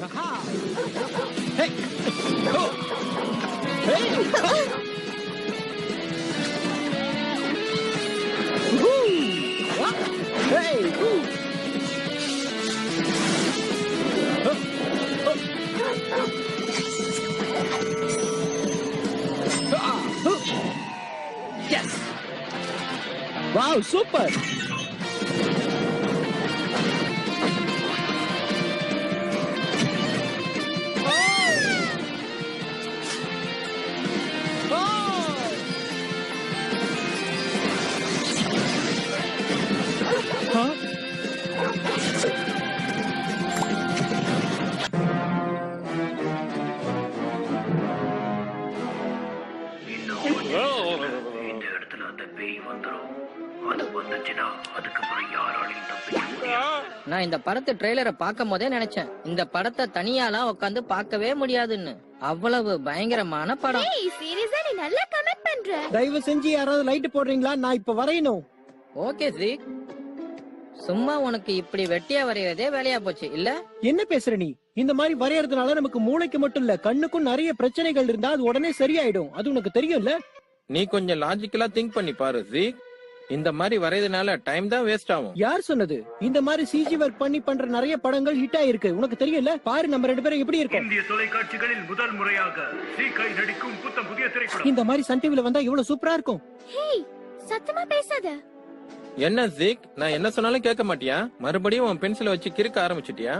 Hey! Oh! Hey! Woo! What? Hey! Woo! Yes! Wow, super! இந்த இடத்துல அந்த பேய் வந்துரும். அது வந்துச்சுன்னா அதுக்கப்புறம் யாராலையும் தப்பிக்க முடியாது. நான் இந்த படத்து ட்ரெய்லரை பார்க்கும் போதே நினைச்சேன் இந்த படத்தை தனியாலாம் உட்காந்து பார்க்கவே முடியாதுன்னு. அவ்வளவு பயங்கரமான படம். சீரியஸா நீ நல்லா கமெண்ட் பண்ற. தயவு செஞ்சு யாராவது லைட் போடுறீங்களா? நான் இப்ப வரையணும். ஓகே ஜீக், சும்மா உனக்கு இப்படி வெட்டியா வரையறதே வேலையா போச்சு இல்ல? என்ன பேசுற நீ? இந்த மாதிரி வரையறதுனால நமக்கு மூளைக்கு மட்டும் இல்ல கண்ணுக்கும் நிறைய பிரச்சனைகள் இருந்தா அது உடனே சரியாயிடும். அது உனக்கு தெரியும்ல? நீ கொஞ்சம் லாஜிக்கலா திங்க் பண்ணி பாரு ஜீக். இந்த மாதிரி வரையறதுனால டைம் தான் வேஸ்ட் ஆகும். யார் சொன்னது? இந்த மாதிரி சிஜி ஒர்க் பண்ணி பண்ற நிறைய படங்கள் ஹிட் ஆயிருக்கு. உனக்கு தெரியும்ல? பாரு நம்ம ரெண்டு பேரும் எப்படி இருக்கோம். இந்திய தொலைக்காட்சிகளில் முதல் முறையாக சீக்காய் நடிக்கும் புதிய திரைப்படம். இந்த மாதிரி சன் டிவில வந்தா எவ்வளவு சூப்பரா இருக்கும். ஹேய், சத்தமா பேசாத. என்ன ஜீக், நான் என்ன சொன்னாலும் கேட்க மாட்டியா? மறுபடியும் உன் பென்சிலை வச்சு கிறுக்க ஆரம்பிச்சிட்டியா?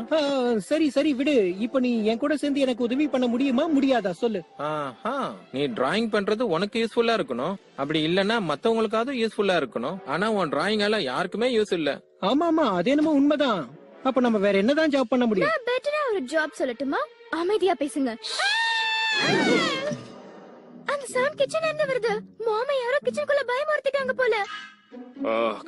சரி சரி விடு. இப்ப நீ என் கூட சேர்ந்து எனக்கு உதவி பண்ண முடியுமா முடியாதா சொல்லு. ஆஹா, நீ டிராயிங் பண்றது உனக்கு யூஸ்ஃபுல்லா இருக்கணும். அப்படி இல்லன்னா மத்தவங்களுக்காவது யூஸ்ஃபுல்லா இருக்கணும். ஆனா உன் டிராயிங்கால யாருக்குமே யூஸ் இல்ல. ஆமா ஆமா, அது என்னமோ உண்மைதான். அப்ப நம்ம வேற என்னதான் ஜாப் பண்ண முடியும்? நான் பெட்டரா ஒரு ஜாப் சொல்லட்டுமா? அமைதியா பேசுங்க. அந்த சவுண்ட் கிச்சன் என்ன வருது? மாமா யாரோ கிச்சனுக்குள்ள பயமுறுத்திட்டாங்க போல.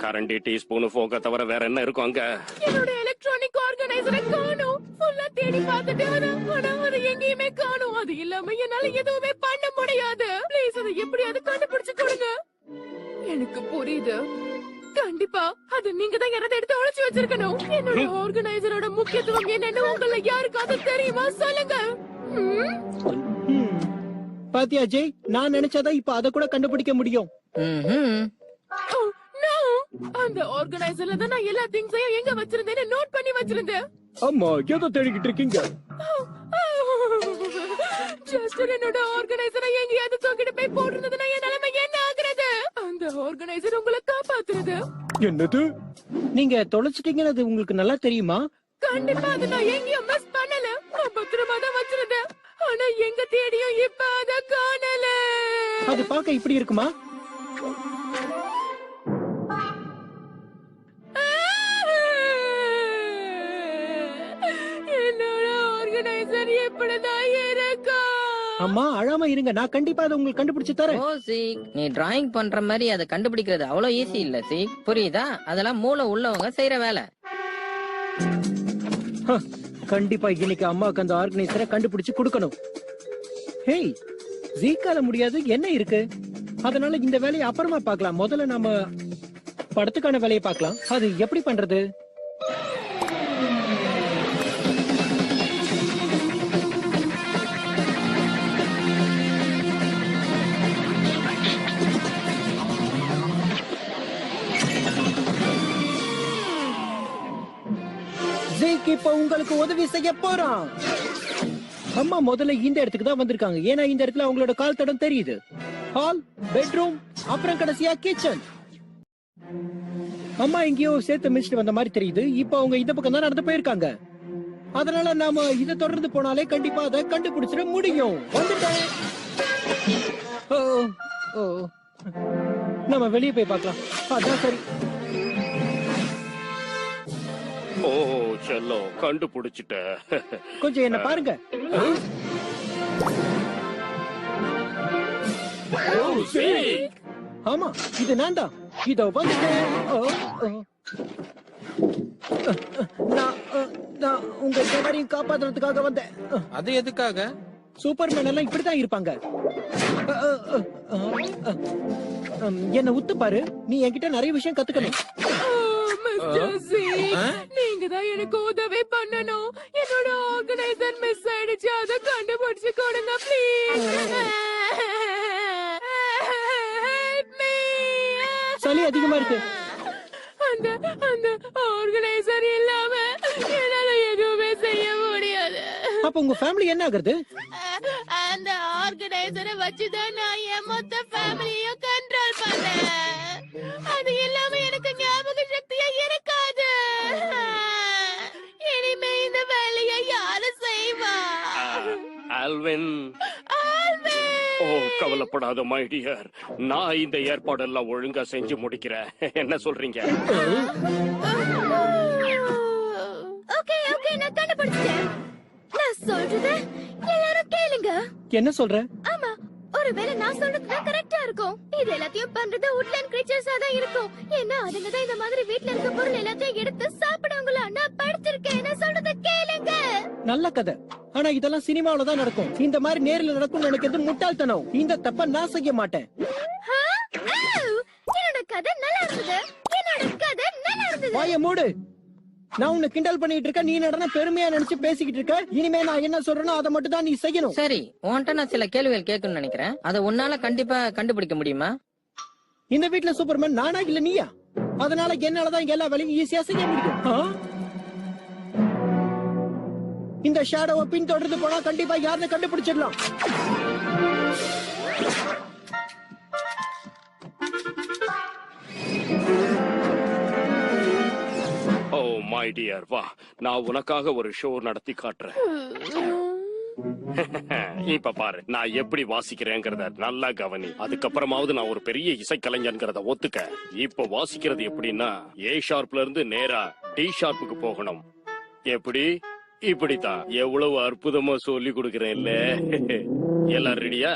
கரண்டி, டீஸ்பூன், ஃபோக்க தவிர வேற என்ன இருக்கும் அங்க? என்னோட எலக்ட்ரானிக் ஆர்கனைசரை காணோம். ஃபுல்லா தேடி பார்த்துட்டேன். ஆனா அது எங்கேயுமே காணோம். அது இல்லாம என்னால எதுவுமே பண்ண முடியாது. ப்ளீஸ் அதை எப்படியாவது கண்டுபிடிச்சு கொடுங்க. எனக்கு புரியுது. கண்டிப்பா அது நீங்க தான் யாராவது எடுத்து ஒளிச்சு வச்சிருக்கணும். என்னோட ஆர்கனைசரோட முக்கியத்துவம் என்னன்னு உங்கள யாருக்காவது தெரியுமா சொல்லுங்க. பாத்தியா ஜெய், நான் நினைச்சாதான் இப்ப அத கூட கண்டுபிடிக்க முடியும். அந்த ஆர்கனைசர்ல தான் நான் எல்லா திங்ஸையும் எங்க வச்சிருந்தேன்னு நோட் பண்ணி வச்சிருந்தேன். அம்மா ஏதோ தேடிக்கிட்டு இருக்கீங்க. ஜஸ்ட் என்னோட ஆர்கனைசரை எங்கேயாவது தூக்கிட்டு போய் போட்டுருந்ததுன்னா என் நிலைமை என்ன ஆகுறது? அந்த ஆர்கனைசர் உங்களை காப்பாத்துறது. என்னது? நீங்க தொலைச்சிட்டீங்கன்னு உங்களுக்கு நல்லா தெரியுமா? கண்டிப்பா அதை நான் எங்கேயும் மிஸ் பண்ணல. நான் பத்திரமா தான் வச்சிருந்தேன். ஆனா எங்க தேடியும் இப்ப அத காணல. அது பார்க்க இப்படி இருக்குமா? என்னோட ஆர்கனைசர் எப்படிதான் இருக்கா? அம்மா அழாம இருங்க, நான் கண்டிப்பா அதை உங்களுக்கு கண்டுபிடிச்சு தரேன். ஓ சீக், நீ டிராயிங் பண்ற மாதிரி அதை கண்டுபிடிக்கிறது அவ்வளவு ஈஸி இல்ல சீக், புரியுதா? அதெல்லாம் மூளை உள்ளவங்க செய்யற வேலை. கண்டிப்பா இன்னைக்கு அம்மாவுக்கு அந்த ஆர்கனைசரை கண்டுபிடிச்சு கொடுக்கணும். ஹேய், ஜீக்கால முடியாது என்ன இருக்கு? அதனால இந்த வேலையை அப்புறமா பார்க்கலாம். முதல்ல நாம படத்துக்கான வேலையை பார்க்கலாம். அது எப்படி பண்றது? ஜீக் இப்ப உங்களுக்கு உதவி செய்ய போறான். அம்மா முதல்ல இந்த இடத்துக்கு தான் வந்திருக்காங்க. ஏன்னா இந்த இடத்துல அவங்களோட கால் தடம் தெரியுது. ஹால், பெட்ரூம், அப்புறம் கடைசியா கிச்சன். அம்மா எங்கேயோ சேர்த்து மிச்சிட்டு வந்த மாதிரி தெரியுது. இப்ப அவங்க இந்த பக்கம் தான் நடந்து போயிருக்காங்க. அதனால நாம இதை தொடர்ந்து போனாலே கண்டிப்பா அதை கண்டுபிடிச்சிட முடியும். வந்துட்டேன். ஓ ஓ, நம்ம வெளியே போய் பார்க்கலாம். அதான் சரி. ஓ செல்லோ, கண்டுபிடிச்சிட்ட. கொஞ்சம் என்ன பாருங்க. ஆமா, இது நான் தான். இதோ வந்துட்டேன். நான் உங்க எல்லாரையும் காப்பாத்துறதுக்காக வந்தேன். அது எதுக்காக? சூப்பர்மேன் எல்லாம் இப்படித்தான் இருப்பாங்க. என்ன உத்து பாரு, நீ என்கிட்ட நிறைய விஷயம் கத்துக்கணும். ஜோசி, நீங்க தான் எனக்கு உதவி பண்ணணும். என்னோட ஆர்கனைசர் மிஸ் ஆயிடுச்சு, அதை கண்டுபிடிச்சு கொடுங்க ப்ளீஸ். சளி அதிகமா இருக்கு. அந்த அந்த ஆர்கனைசர் இல்லாம என்னால எதுவுமே செய்ய முடியாது. அப்ப உங்க ஃபேமிலி என்ன ஆகுறது? அந்த ஆர்கனைசரை வச்சுதான் நான் என் மொத்த ஃபேமிலியும் கண்ட்ரோல் பண்ணேன். அது இல்லாம எனக்கு ஞாபக சக்தியே இருக்காது. இனிமே இந்த வேலையை யாரு செய்வா? ஆல்வின், ஓ கவலைப்படாத மை டியர், நான் இந்த ஏற்பாடெல்லாம் ஒழுங்கா செஞ்சு முடிக்கிறேன். என்ன சொல்றீங்க? ஓகே ஓகே, நான் கண்டுபிடிச்சேன். நான் சொல்றது எல்லாரும் கேளுங்க. என்ன சொல்ற? ஆமா, ஒருவேளை நான் சொல்றது தான் கரெக்டா இருக்கும். இது எல்லாத்தையும் பண்றது உட்லேண்ட் கிரீச்சர்ஸா தான் இருக்கும். ஏன்னா அதுங்க தான் இந்த மாதிரி வீட்ல இருக்க பொருள் எல்லாத்தையும் எடுத்து சாப்பிடுவாங்களா. நான் படிச்சிருக்கேன், நான் சொல்றத கேளுங்க. நல்ல கதை. ஆனா இதெல்லாம் சினிமாவில தான் நடக்கும். இந்த மாதிரி நேர்ல நடக்கும் நினைக்கிறது முட்டாள்தனம். இந்த தப்ப நான் செய்ய மாட்டேன். என்னோட கதை நல்லா இருந்தது. என்னோட கதை நல்லா இருந்தது. வாய மூடு. நான் உன்னை கிண்டல் பண்ணிட்டு இருக்க, நீ நடன பெருமையா நினைச்சு பேசிக்கிட்டு இருக்க. இனிமே நான் என்ன சொல்றேனோ அதை மட்டும் தான் நீ செய்யணும். சரி, உன்கிட்ட நான் சில கேள்விகள் கேட்கணும்னு நினைக்கிறேன். அதை உன்னால கண்டிப்பா கண்டுபிடிக்க முடியுமா? இந்த வீட்ல சூப்பர்மேன் நானா இல்ல நீயா? அதனால என்னாலதான் இங்க எல்லா வேலையும் ஈஸியா செய்ய முடியும். இந்த ஷேடோவை பின் தொடர்ந்து போனா கண்டிப்பா யாருன்னு கண்டுபிடிச்சிடலாம். ஓ மை டியர், வா, நான் உனக்காக ஒரு ஷோ நடத்தி காட்டுறேன். இப்ப பாரு, நான் எப்படி வாசிக்கிறேங்கிறத நல்லா கவனி. அதுக்கப்புறமாவது நான் ஒரு பெரிய இசைக்கலைஞர்ங்கிறத ஒத்துக்க. இப்ப வாசிக்கிறது எப்படின்னா, ஏ ஷார்ப்ல இருந்து நேரா டி ஷார்ப்புக்கு போகணும். எப்படி? இப்படித்தான். எவ்வளவு அற்புதமா சொல்லி கொடுக்கிறேன் இல்ல? எல்லாரும் ரெடியா?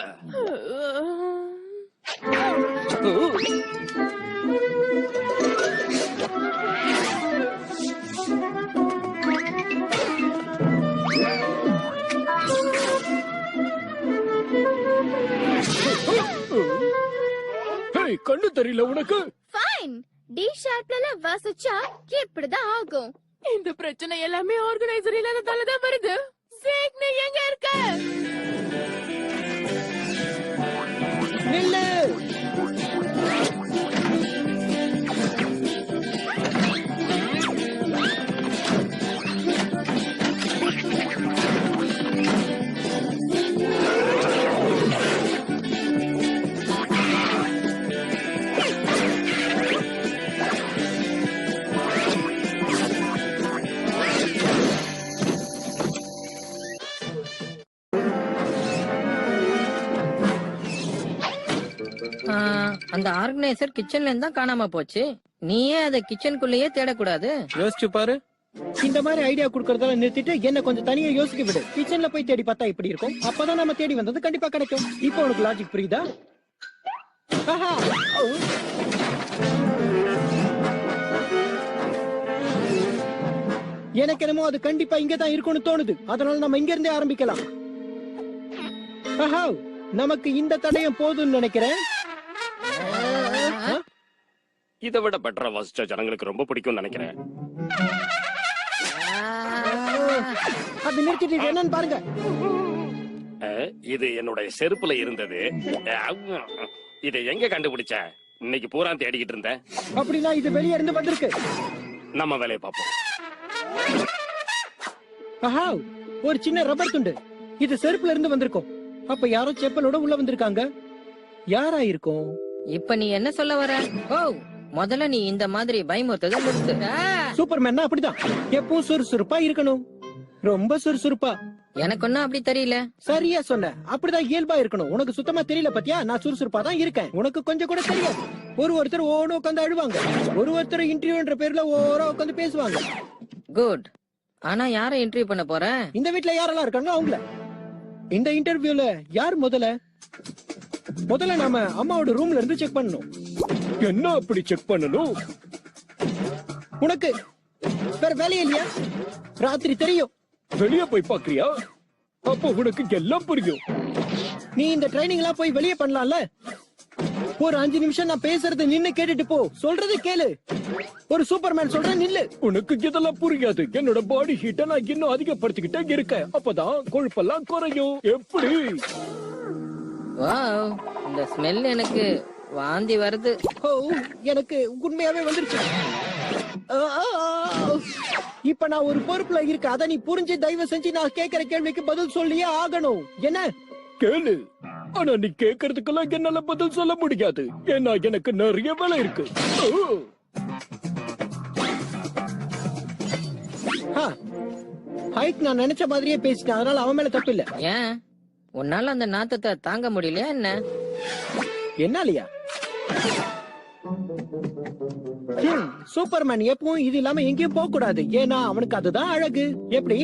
கண்ணு தெரியல உனக்கு? ஃபைன், டி ஷார்ப்ல வாசிச்சா இப்படிதான் ஆகும். இந்த பிரச்சனை எல்லாமே ஆர்கனைசர் இல்லாததால தான் வருது. சேக், நீ எங்க இருக்க? நில்லு. அந்த ஆர்கனைசர் கிச்சன்ல இருந்தா காணாம போச்சு. நீயே அதை கிச்சனுக்குள்ளேயே தேடக்கூடாது? யோசிச்சு பாரு. இந்த மாதிரி ஐடியா குடுக்கறதால நிறுத்திட்டு என்ன கொஞ்சம் தனியா யோசிக்க விடு. கிச்சன்ல போய் தேடி பார்த்தா இப்படி இருக்கும். அப்பதான் நம்ம தேடி வந்தது கண்டிப்பா கிடைக்கும். இப்போ உனக்கு லாஜிக் புரியுதா? ஆஹா. எனக்கு என்னமோ அது கண்டிப்பா இங்கதான் இருக்கும்னு தோணுது. அதனால நம்ம இங்க இருந்தே ஆரம்பிக்கலாம். ஆஹா, நமக்கு இந்த தடயம் போதும்னு நினைக்கிறேன். இதை விட பெட்டரா வாசிச்சா ஜனங்களுக்கு ரொம்ப பிடிக்கும்னு நினைக்கிறேன். அது நிறுத்திட்டு என்னன்னு பாருங்க. இது என்னுடைய செருப்புல இருந்தது. இதை எங்க கண்டுபிடிச்ச? இன்னைக்கு பூரா தேடிக்கிட்டு இருந்தேன். அப்படின்னா இது வெளியே இருந்து வந்திருக்கு. நம்ம வேலையை பார்ப்போம். ஆஹா, ஒரு சின்ன ரப்பர் துண்டு. இது செருப்புல இருந்து வந்திருக்கும். அப்ப யாரோ செப்பலோட உள்ள வந்திருக்காங்க. யாரா இருக்கும்? இப்ப நீ என்ன சொல்ல வர? ஓ, முதல்ல நீ இந்த மாதிரி பயமுறுத்ததை நிறுத்து. சூப்பர்மேன் அப்படிதான் எப்பவும் சுறுசுறுப்பா இருக்கணும். ரொம்ப சுறுசுறுப்பா. எனக்கு ஒன்னும் அப்படி தெரியல. சரியா சொன்ன. அப்படிதான் இயல்பா இருக்கணும். உனக்கு சுத்தமா தெரியல பாத்தியா? நான் சுறுசுறுப்பா தான் இருக்கேன். உனக்கு கொஞ்சம் கூட தெரியாது. ஒருத்தர் ஓன்னு உட்காந்து அழுவாங்க. ஒருத்தர் இன்டர்வியூன்ற பேர்ல ஓரா உட்காந்து பேசுவாங்க. குட். ஆனா யார இன்டர்வியூ பண்ண போற? இந்த வீட்ல யாரெல்லாம் இருக்காங்க அவங்கள. இந்த இன்டர்வியூல யார் முதல்ல நாம அம்மாவோட ரூம்ல இருந்து செக் பண்ணணும். என்ன அப்படி செக் பண்ணணும்? உனக்கு வேற வேலையே இல்லையா? ராத்திரி தெரியும். வெளிய போய் பாக்குறியா? அப்போ உனக்கு எல்லாம் புரியும். நீ இந்த ட்ரைனிங் எல்லாம் போய் வெளியே பண்ணலாம்ல. ஒரு 5 நிமிஷம் நான் பேசுறது நின்னு கேட்டுட்டு போ. சொல்றது கேளு. ஒரு சூப்பர்மேன் சொல்றேன் நில்லு. உனக்கு இதெல்லாம் புரியாது. என்னோட பாடி ஹீட்டை நான் இன்னும் அதிகப்படுத்திக்கிட்டே இருக்கேன். அப்பதான் கொழுப்பெல்லாம் குறையும். எப்படி? வாவ், இந்த ஸ்மெல் எனக்கு வாந்தி வருது. ஓ, எனக்கு உண்மையாவே வந்துருச்சு. இப்ப நான் ஒரு பொறுப்புல இருக்க. அத நீ புரிஞ்சு தயவு செஞ்சு நான் கேக்குற கேள்விக்கு பதில் சொல்லியே ஆகணும். என்ன? கேளு. ஆனா நீ கேக்குறதுக்கெல்லாம் என்னால பதில் சொல்ல முடியாது. ஏன்னா எனக்கு நிறைய வேலை இருக்கு. ஹைக் நான் நினைச்ச மாதிரியே பேசிட்டேன். அதனால அவன் மேல தப்பு இல்ல. ஏன் உன்னால அந்த நாத்தத்தை தாங்க முடியலையா என்ன? என்னாலயா? சூப்பர்மேன் எப்பவும் இது இல்லாம எங்கேயும் போக கூடாது. ஏன்னா அவனுக்கு அதுதான் அழகு. எப்படி?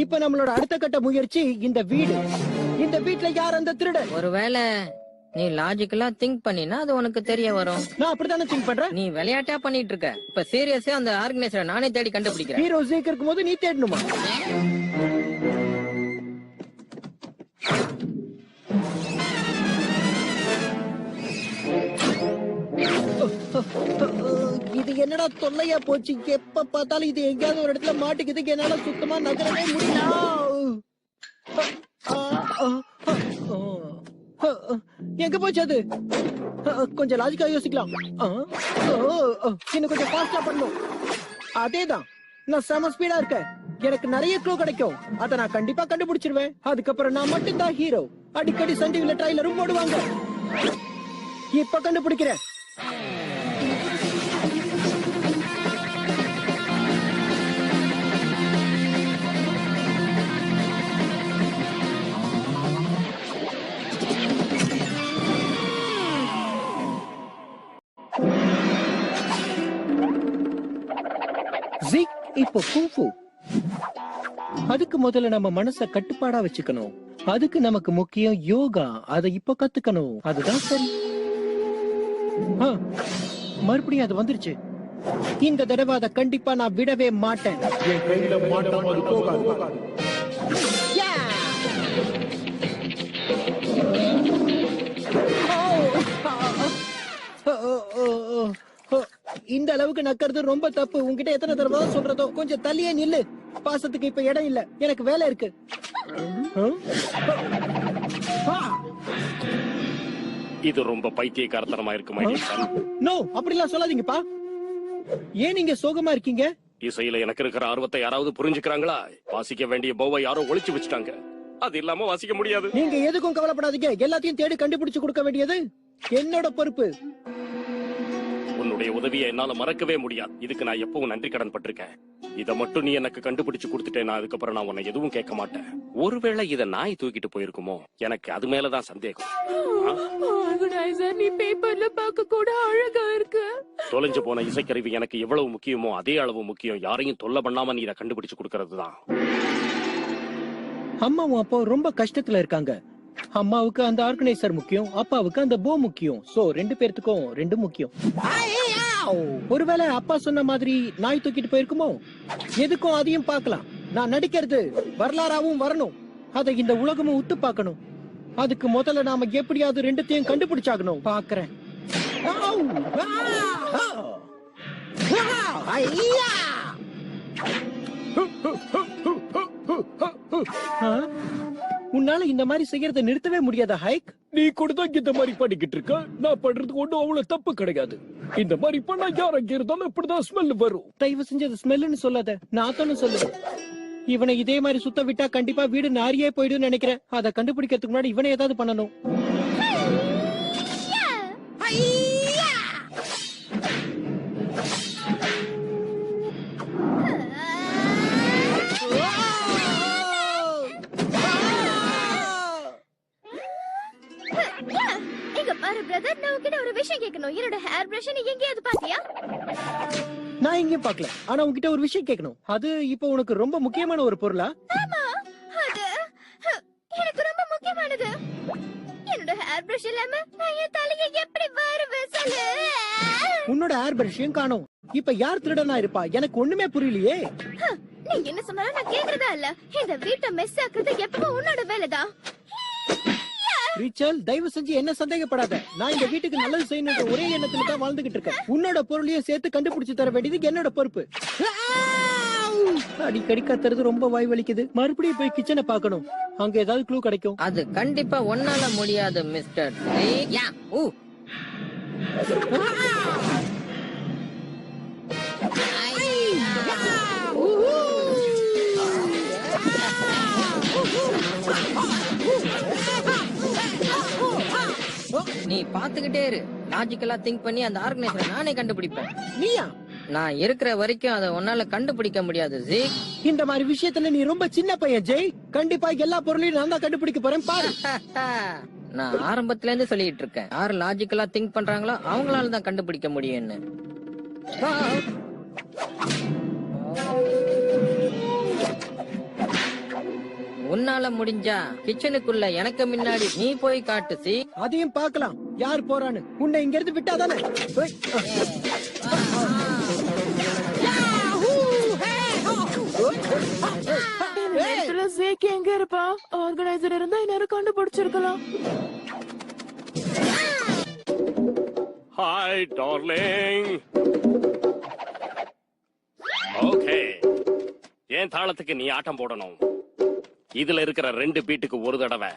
இப்ப நம்மளோட அடுத்த கட்ட முயற்சி இந்த வீடு. இந்த வீட்ல யார் அந்த திருடன்? ஒருவேளை நீ லாஜிக்கலா திங்க் பண்ணினா அது உனக்கு தெரிய வரும். நான் அப்படித்தானே திங்க் பண்றேன். நீ விளையாட்டா பண்ணிட்டு இருக்க. இப்ப சீரியஸா அந்த ஆர்கனைசரை நானே தேடி கண்டுபிடிக்கிறேன். ஹீரோ ஜீக் இருக்கும்போது நீ தேடணுமா? இது என்னடா தொல்லையா போச்சு. எப்ப பார்த்தாலும் இது எங்கேயாவது ஒரு இடத்துல மாட்டிக்குது. என்னால சுத்தமா நகரவே முடியல. எங்க போச்சு அது? கொஞ்சம் லாஜிக்கா யோசிக்கலாம். இன்னும் கொஞ்சம் ஃபாஸ்டா பண்ணும். அதேதான், நான் செம ஸ்பீடா இருக்கேன். எனக்கு நிறைய க்ளூ கிடைக்கும். அத நான் கண்டிப்பா கண்டுபிடிச்சிருவேன். அதுக்கப்புறம் நான் மட்டும்தான் ஹீரோ. அடிக்கடி சன் டிவில ட்ரைலரும் போடுவாங்க. இப்ப கண்டுபிடிக்கிறேன். ஜீக் இப்போ குங்ஃபு. அதுக்கு முதல்ல நம்ம மனச கட்டுப்பாடா வச்சுக்கணும். அதுக்கு நமக்கு முக்கியம் யோகா. அதை இப்ப கத்துக்கணும். அதுதான் சரி. மறுபடியும் அது வந்துருச்சு. இந்த தடவை அதை கண்டிப்பா நான் விடவே மாட்டேன். என் கையில மாட்டாம அது போகாது. இந்த அளவுக்கு நக்கிறது ரொம்ப தப்பு. உன்கிட்ட எத்தனை தடவை தான் சொல்றதோ? கொஞ்சம் தள்ளியே நில்லு. பாசத்துக்கு இப்ப இடம் இல்ல. எனக்கு வேலை இருக்கு. இது ரொம்ப பைத்தியக்காரத்தனமா இருக்கு. நோ, அப்படிலாம் சொல்லாதீங்கப்பா. ஏன் நீங்க சோகமா இருக்கீங்க? இசையில எனக்கு இருக்கிற ஆர்வத்தை யாராவது புரிஞ்சுக்கிறாங்களா? வாசிக்க வேண்டிய போவை யாரோ ஒளிச்சு வச்சுட்டாங்க. அது இல்லாம வாசிக்க முடியாது. நீங்க எதுக்கும் கவலைப்படாதீங்க. எல்லாத்தையும் தேடி கண்டுபிடிச்சு கொடுக்க வேண்டியது என்னோட பொறுப்பு. உன்னுடைய உதவியை என்னால மறக்கவே முடியாது. இதுக்கு நான் எப்பவும் நன்றி கடன் பட்டிருக்கேன். இத மட்டும் நீ எனக்கு கண்டுபிடிச்சு கொடுத்துட்டேன்னா அதுக்கப்புறம் நான் உன்னை எதுவும் கேட்க மாட்டேன். ஒருவேளை இத நாய் தூக்கிட்டு போயிருக்குமோ? எனக்கு அது மேலதான் சந்தேகம். ஆர்கனைசர், நீ பேப்பர்ல பார்க்க கூட அழகா இருக்கு. தொலைஞ்சு போன இசைக்கருவி எனக்கு எவ்வளவு முக்கியமோ அதே அளவு முக்கியம் யாரையும் தொல்லை பண்ணாம நீ இதை கண்டுபிடிச்சு கொடுக்கறதுதான். அம்மாவும் அப்பா ரொம்ப கஷ்டத்துல இருக்காங்க. அம்மாவுக்கு அந்த ஆர்கனைசர் முக்கியம், அப்பாவுக்கு அந்த போ முக்கியம். சோ ரெண்டு பேர்த்துக்கும் ரெண்டும் முக்கியம். ஒருவேளை அப்பா சொன்ன மாதிரி நாய் தூக்கிட்டு போயிருக்குமோ? எதுக்கும் அதையும் பார்க்கலாம். நான் நடிக்கிறது வரலாறாவும் வரணும். அதை இந்த உலகமும் உத்து பார்க்கணும். அதுக்கு முதல்ல நாம எப்படியாவது ரெண்டுத்தையும் கண்டுபிடிச்சாகணும். பாக்குறேன். உன்னால இந்த மாதிரி செய்யறத நிறுத்தவே முடியாதா ஹைக்? நீ கூட தான் இந்த மாதிரி பண்ணிக்கிட்டு இருக்க. நான் பண்றது ஒன்றும் அவ்வளவு தப்பு கிடையாது. இந்த மாதிரி பண்ணா யார் அங்க இருந்தாலும் இப்படிதான் ஸ்மெல் வரும். தயவு செஞ்சு அது ஸ்மெல்லுன்னு சொல்லாத, நாத்தம்னு சொல்லு. இவனை இதே மாதிரி சுத்த விட்டா கண்டிப்பா வீடு நாரியே போயிடுன்னு நினைக்கிறேன். அதை கண்டுபிடிக்கிறதுக்கு முன்னாடி இவனை ஏதாவது பண்ணணும். ஒரு விஷயம் கேட்கணும். என்னோட ஹேர் பிரஷ் நீ எங்கேயாவது பாத்தியா? நான் எங்கேயும் பார்க்கல. ஆனா உன்கிட்ட ஒரு விஷயம் கேட்கணும். அது இப்போ உனக்கு ரொம்ப முக்கியமான ஒரு பொருளா? ஆமா, அது எனக்கு ரொம்ப முக்கியமானது. என்னோட ஹேர் பிரஷ் இல்லாம நான் என் தலையை எப்படி வருவேன் சொல்லு? உன்னோட ஹேர் பிரஷையும் காணோம். இப்ப யார் திருடனா இருப்பா? எனக்கு ஒண்ணுமே புரியலையே. நீங்க என்ன சொன்னாலும் நான் கேக்குறதா இல்ல. இந்த வீட்டை மெஸ் ஆக்குறது எப்பவும் உன்னோட வேலைதான். ரிச்சல், தயவு செஞ்சு என்ன சந்தேகப்படாத. நான் இந்த வீட்டுக்கு நல்லது செய்யணுன்ற ஒரே எண்ணத்துல தான் வாழ்ந்துகிட்டு இருக்கேன். உன்னோட பொருளையும் சேர்த்து கண்டுபிடிச்சு தர வேண்டியது என்னோட பொறுப்பு. அடிக்கடி கத்துறது ரொம்ப வாய் வலிக்குது. மறுபடியும் போய் கிச்சனை பார்க்கணும். அங்க ஏதாவது க்ளூ கிடைக்கும். அது கண்டிப்பா ஒன்னால முடியாது மிஸ்டர் ஜீக். நீ பாத்துக்கிட்டே இரு. லாஜிக்கலா திங்க் பண்ணி அந்த ஆர்கனைசரை நானே கண்டுபிடிப்பேன். நீயா? நான் இருக்கிற வரைக்கும் அதை உன்னால கண்டுபிடிக்க முடியாது ஜீக். இந்த மாதிரி விஷயத்துல நீ ரொம்ப சின்ன பையன் ஜெய். கண்டிப்பா எல்லா பொருளையும் நான் தான் கண்டுபிடிக்க போறேன் பாரு. நான் ஆரம்பத்துல இருந்து சொல்லிட்டு இருக்கேன், யாரு லாஜிக்கலா திங்க் பண்றாங்களோ அவங்களால தான் கண்டுபிடிக்க முடியும்னு. உன்னால முடிஞ்சா கிச்சனுக்குள்ள எனக்கு முன்னாடி நீ போய் காட்டு சி. அதையும் பார்க்கலாம் யார் போறான்னு. உன்னை இங்க இருந்து விட்டாதானே. ஜேக் எங்க இருப்பா? ஆர்கனைசர் இருந்தா இன்னும் கண்டுபிடிச்சிருக்கலாம். Hi darling. ஓகே, என் தாளத்துக்கு நீ ஆட்டம் போடணும். இதுல இருக்கிற 2 பீட்டுக்கு ஒரு தடவை.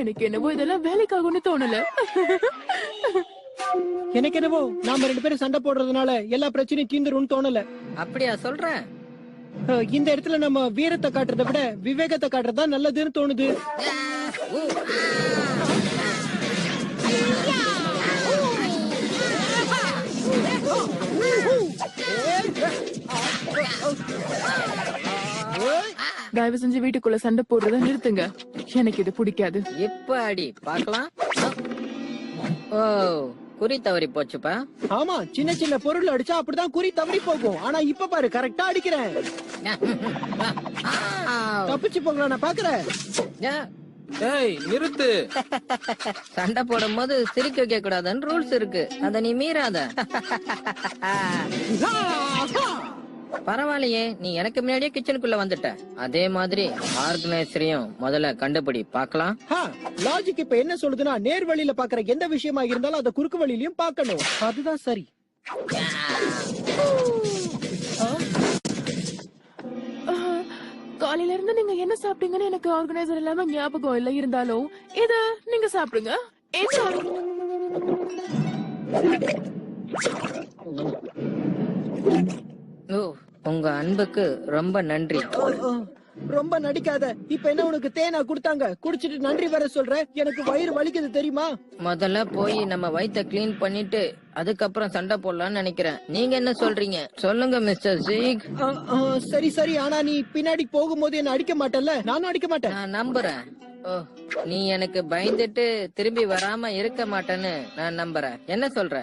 எனக்கு என்னவோ இதெல்லாம் வேலைக்காகும்னு தோணல. எனக்கு என்னவோ நாம 2 பேரும் சண்டை போடுறதுனால எல்லா பிரச்சனையும் தீந்துரும்னு தோணல. அப்படியா சொல்றேன்? இந்த இடத்துல நம்ம வீரத்தை காட்டுறதை விட விவேகத்தை காட்டுறதா நல்லதுன்னு தோணுது. தயவு செஞ்சு வீட்டுக்குள்ள சண்டை போடுறத நிறுத்துங்க. எனக்கு இது பிடிக்காது. இப்ப அடி பார்க்கலாம். ஓ, குறி தவறி போச்சுப்பா. ஆமா, சின்ன சின்ன பொருள் அடிச்சா அப்படிதான் குறி தவறி போகும். ஆனா இப்ப பாரு, கரெக்டா அடிக்கிறேன். தப்பிச்சு போங்களா, நான் பாக்குறேன். ஏய் நிறுத்து. சண்டை போடும் போது சிரிக்க வைக்க கூடாதுன்னு ரூல்ஸ் இருக்கு. அத நீ மீறாத. பரவாயில்லையே, நீ எனக்கு முன்னாடியே கிச்சனுக்குள்ள வந்துட்ட. அதே மாதிரி ஆர்கனைசரையும் முதல்ல கண்டுபிடி பார்க்கலாம். லாஜிக் இப்ப என்ன சொல்லுதுன்னா, நேர் வழியில பாக்குற எந்த விஷயமா இருந்தாலும் அதை குறுக்கு வழியிலயும் பார்க்கணும். அதுதான் சரி. காலையில இருந்து நீங்க என்ன சாப்பிட்டீங்கன்னு எனக்கு ஆர்கனைசர் இல்லாம ஞாபகம் இல்ல. இருந்தாலும் இத நீங்க சாப்பிடுங்க. ஓ, உங்க அன்புக்கு ரொம்ப நன்றி. ரொம்ப நடிக்காத. இப்ப என்ன உனக்கு தேனா கொடுத்தாங்க, குடிச்சிட்டு நன்றி வர சொல்ற? எனக்கு வயிறு வலிக்குது தெரியுமா? முதல்ல போய் நம்ம வயித்தை கிளீன் பண்ணிட்டு அதுக்கப்புறம் சண்டை போடலாம்னு நினைக்கிறேன். நீங்க என்ன சொல்றீங்க? சொல்லுங்க மிஸ்டர் ஜீக். சரி சரி, ஆனா நீ பின்னாடி போகும்போது என்ன அடிக்க மாட்டல்ல? நானும் அடிக்க மாட்டேன். நான் நம்புறேன். ஓ, நீ எனக்கு பயந்துட்டு திரும்பி வராம இருக்க மாட்டேன்னு நான் நம்புறேன். என்ன சொல்ற?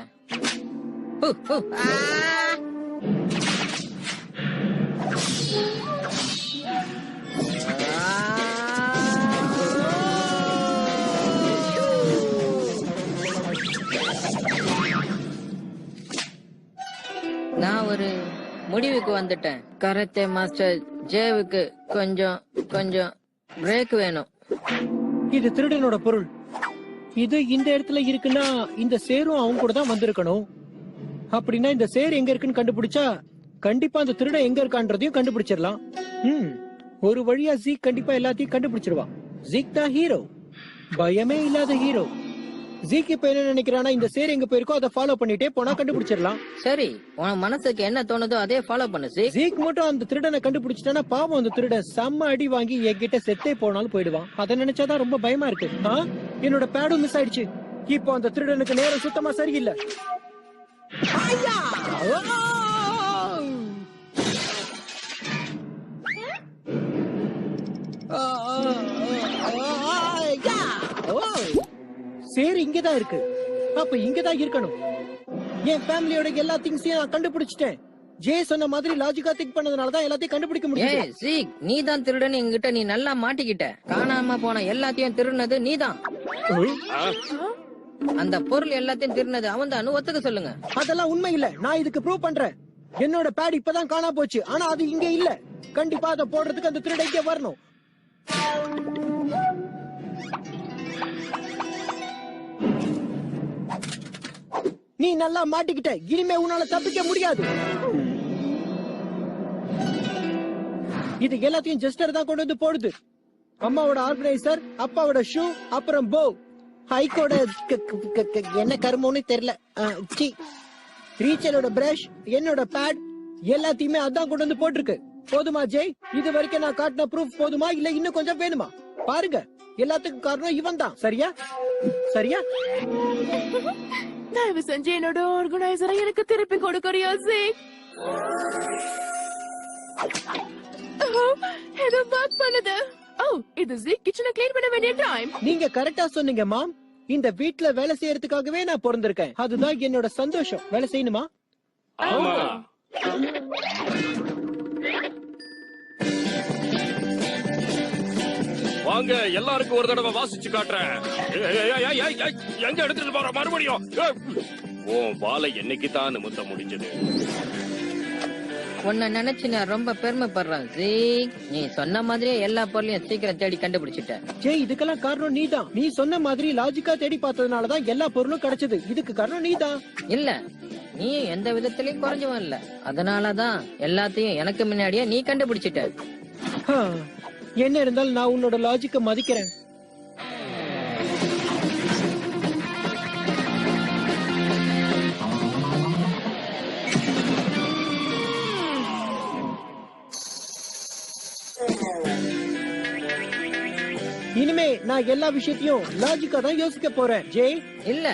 நான் ஒரு முடிவுக்கு வந்துட்டேன். கராத்தே மாஸ்டர் ஜேவுக்கு கொஞ்சம் பிரேக் வேணும். இது திருடனோட பொருள். இது இந்த இடத்துல இருக்குன்னா இந்த சேரும் அவங்க கூட தான் வந்திருக்கணும். அப்படின்னா இந்த சேர் எங்க இருக்குன்னு கண்டுபிடிச்சா கண்டிப்பா அந்த திருடன் எங்க இருக்கான்றதையும் கண்டுபிடிச்சிடலாம். ஒரு வழியா ஜீக் கண்டிப்பா எல்லாத்தையும் கண்டுபிடிச்சிருவான். ஜீக் தான் ஹீரோ, பயமே இல்லாத ஹீரோ. ஜீக் இப்ப என்ன நினைக்கிறானா, இந்த சேர் எங்க போயிருக்கோ அதை ஃபாலோ பண்ணிட்டே போனா கண்டுபிடிச்சிடலாம். சரி, உன் மனசுக்கு என்ன தோணுதோ அதே ஃபாலோ பண்ணு. ஜீக் மட்டும் அந்த திருடனை கண்டுபிடிச்சிட்டானா பாவம், அந்த திருடன் செம்ம அடி வாங்கி என்கிட்ட செத்தே போனாலும் போயிடுவான். அதை நினைச்சாதான் ரொம்ப பயமா இருக்கு. என்னோட பேடும் மிஸ் ஆயிடுச்சு. இப்போ அந்த திருடனுக்கு நேரம் சுத்தமா சரியில்லை. சேர் இங்கதான் இருக்கு. அப்ப இங்கதான் இருக்கணும். என் ஃபேமிலியோட எல்லா திங்ஸையும் நான் கண்டுபிடிச்சிட்டேன். ஜே சொன்ன மாதிரி லாஜிக்கா திங்க் பண்ணதுனாலதான் எல்லாத்தையும் கண்டுபிடிக்க முடியும். ஜீக், நீதான் திருடன். என்கிட்ட நீ நல்லா மாட்டிக்கிட்ட. காணாம போன எல்லாத்தையும் திருடினது நீதான். அந்த பொருள் எல்லாத்தையும் திருடினது அவன் தான். ஒத்துக்க சொல்லுங்க. அதெல்லாம் உண்மை இல்ல. நான் இதுக்கு ப்ரூவ் பண்றேன். என்னோட பேட் இப்பதான் காணா போச்சு. ஆனா அது இங்க இல்ல. கண்டிப்பா அதை போடுறதுக்கு அந்த திருடன் இங்க வரணும். நீ நல்லா மாட்டிக்கிட்ட. இனிமே உன்னால தப்பிக்க முடியாது. இது எல்லாத்தையும் ஜஸ்டர் தான் கொண்டு வந்து போடுது. அம்மாவோட ஆர்கனைசர், அப்பாவோட ஷூ, அப்புறம் போ. ஹைகோட என்ன கருமோன்னு தெரியல. ரீச்சலோட பிரஷ், என்னோட பேட் எல்லாத்தையுமே அதான் கொண்டு வந்து போட்டிருக்கு. போதுமா ஜெய்? இது வரைக்கும் நான் காட்டின ப்ரூஃப் போதுமா இல்ல இன்னும் கொஞ்சம் வேணுமா? பாருங்க, எல்லாத்துக்கும் காரணம் இவன் தான். சரியா சரியா? தயவு செஞ்சு என்னோட ஆர்கனைசரை எனக்கு திருப்பி கொடுக்கறியா ஜேக்? ஏதோ ஒர்க் பண்ணுது. ஓ, இது ஜேக் கிச்சனை க்ளீன் பண்ண வேண்டிய டைம். நீங்க கரெக்டா சொன்னீங்க மாம். இந்த வீட்ல வேலை செய்யறதுக்காகவே நான் பிறந்திருக்கேன். அதுதான் என்னோட சந்தோஷம். வேலை செய்யணுமா? ஆமா. வாங்க, எல்லாருக்கும் ஒரு தடவை வாசிச்சு காட்டுறேன். எங்க எடுத்துட்டு போற மறுபடியும்? உன் வாளை என்னைக்கு தான் நிமித்த முடிஞ்சது? உன்னை நினைச்சு நான் ரொம்ப பெருமைப்படுறேன் ஜீக். நீ சொன்ன மாதிரியே எல்லா பொருளையும் சீக்கிரம் தேடி கண்டுபிடிச்சிட்ட. ஜெய், இதுக்கெல்லாம் காரணம் நீதான். நீ சொன்ன மாதிரி லாஜிக்கா தேடி பார்த்ததுனாலதான் எல்லா பொருளும் கிடைச்சது. இதுக்கு காரணம் நீதான். இல்ல, நீ எந்த விதத்திலயும் குறைஞ்சவன் இல்ல. அதனாலதான் எல்லாத்தையும் எனக்கு முன்னாடியே நீ கண்டுபிடிச்சிட்ட. என்ன இருந்தாலும் நான் உன்னோட லாஜிக்க மதிக்கிறேன். இனிமே நான் எல்லா விஷயத்தையும் லாஜிக்கா தான் யோசிக்க போறேன். ஜெய், இல்ல,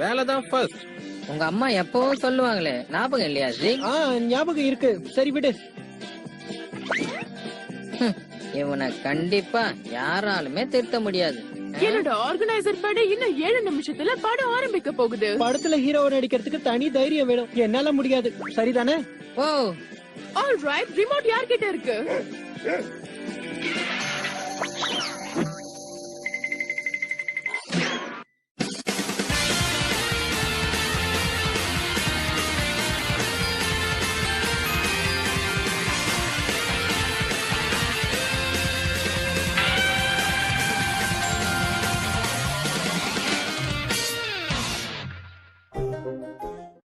வேலைதான் ஃபர்ஸ்ட். உங்க அம்மா எப்பவும் சொல்லுவாங்களே, ஞாபகம் இல்லையா ஜீக்? ஞாபகம் இருக்கு. சரி விடு. இவனை கண்டிப்பா யாராலுமே திருத்த முடியாது. என்னோட ஆர்கனைசர் படி இன்னும் 7 நிமிஷத்துல படம் ஆரம்பிக்க போகுது. படத்துல ஹீரோவை நடிக்கிறதுக்கு தனி தைரியம் வேணும். என்னால முடியாது. சரிதானே? ஓ, ஆல்ரைட், ரிமோட் யார்கிட்ட இருக்கு?